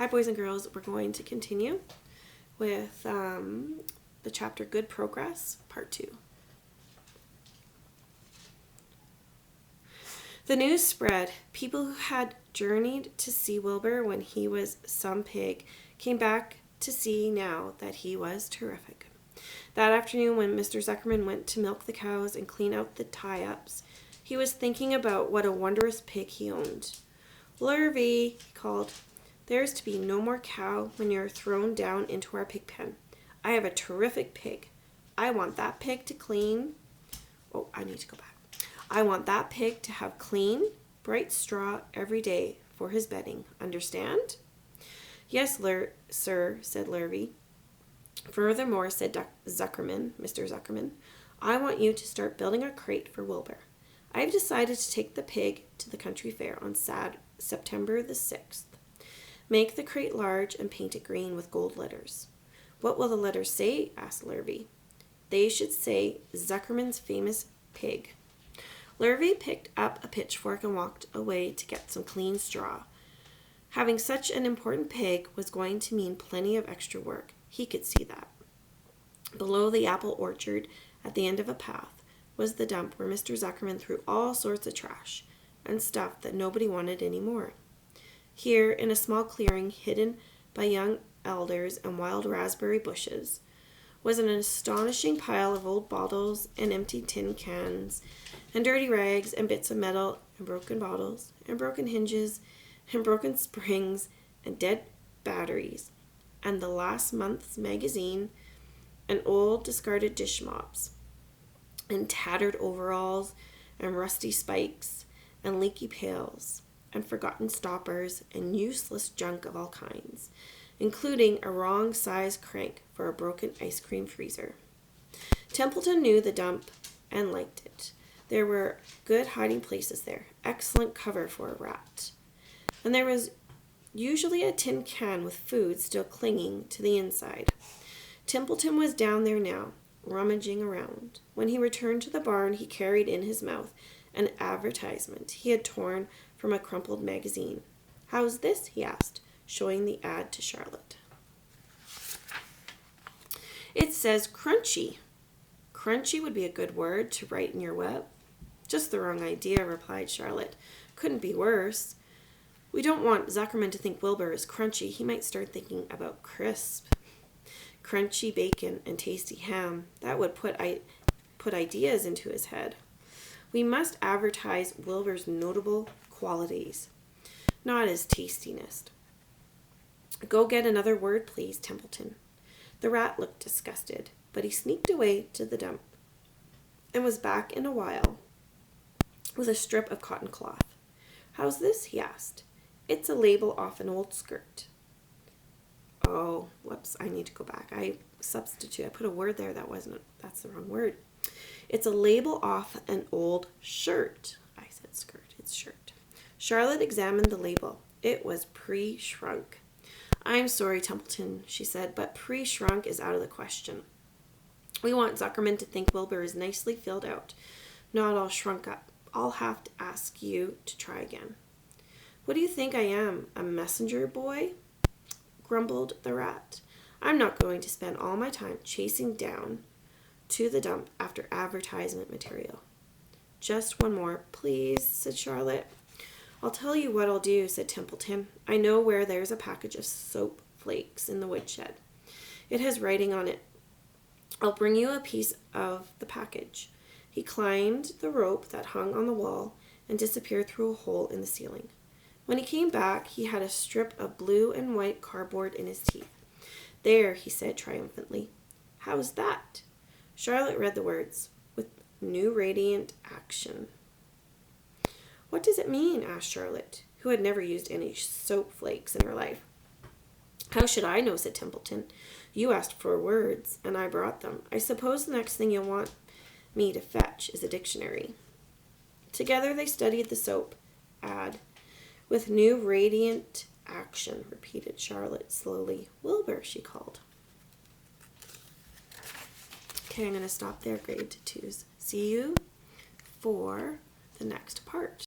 Hi, boys and girls. We're going to continue with the chapter Good Progress, Part 2. The news spread. People who had journeyed to see Wilbur when he was some pig came back to see now that he was terrific. That afternoon, when Mr. Zuckerman went to milk the cows and clean out the tie-ups, he was thinking about what a wondrous pig he owned. "Lurvy," he called, "there's to be no more cow manure thrown down into our pig pen. I have a terrific pig. I want that pig to I want that pig to have clean, bright straw every day for his bedding. Understand?" "Yes, sir," said Lurvy. "Furthermore," said Mr. Zuckerman, "I want you to start building a crate for Wilbur. I have decided to take the pig to the country fair on September the 6th. Make the crate large and paint it green with gold letters." "What will the letters say?" asked Lurvy. "They should say, Zuckerman's famous pig." Lurvy picked up a pitchfork and walked away to get some clean straw. Having such an important pig was going to mean plenty of extra work. He could see that. Below the apple orchard, at the end of a path, was the dump where Mr. Zuckerman threw all sorts of trash and stuff that nobody wanted any more. Here, in a small clearing hidden by young elders and wild raspberry bushes, was an astonishing pile of old bottles and empty tin cans and dirty rags and bits of metal and broken bottles and broken hinges and broken springs and dead batteries and the last month's magazine and old discarded dish mops and tattered overalls and rusty spikes and leaky pails and forgotten stoppers and useless junk of all kinds, including a wrong-size crank for a broken ice cream freezer. Templeton knew the dump and liked it. There were good hiding places there, excellent cover for a rat. And there was usually a tin can with food still clinging to the inside. Templeton was down there now, rummaging around. When he returned to the barn, he carried in his mouth an advertisement he had torn from a crumpled magazine. "How's this?" he asked, showing the ad to Charlotte. "It says crunchy." "Crunchy would be a good word to write in your web." "Just the wrong idea," replied Charlotte. "Couldn't be worse. We don't want Zuckerman to think Wilbur is crunchy. He might start thinking about crisp. Crunchy bacon and tasty ham. That would put ideas into his head. We must advertise Wilbur's notable qualities, not his tastiness. Go get another word, please, Templeton." The rat looked disgusted, but he sneaked away to the dump and was back in a while with a strip of cotton cloth. "How's this?" he asked. "It's a label off an old skirt." Oh, whoops, I need to go back. I put a word there that's the wrong word. "It's a label off an old shirt." I said skirt, it's shirt. Charlotte examined the label. It was pre-shrunk. "I'm sorry, Templeton," she said, "but pre-shrunk is out of the question. We want Zuckerman to think Wilbur is nicely filled out, not all shrunk up. I'll have to ask you to try again." "What do you think I am, a messenger boy?" grumbled the rat. "I'm not going to spend all my time chasing down to the dump after advertisement material." "Just one more, please," said Charlotte. "I'll tell you what I'll do," said Templeton. "I know where there's a package of soap flakes in the woodshed. It has writing on it. I'll bring you a piece of the package." He climbed the rope that hung on the wall and disappeared through a hole in the ceiling. When he came back, he had a strip of blue and white cardboard in his teeth. "There," he said triumphantly. "How's that?" Charlotte read the words, "with new radiant action." "What does it mean?" asked Charlotte, who had never used any soap flakes in her life. "How should I know?" said Templeton. "You asked for words, and I brought them. I suppose the next thing you'll want me to fetch is a dictionary." Together they studied the soap ad. "With new radiant action," repeated Charlotte slowly. "Wilbur," she called. Okay, I'm going to stop there, grade 2s. See you for the next part.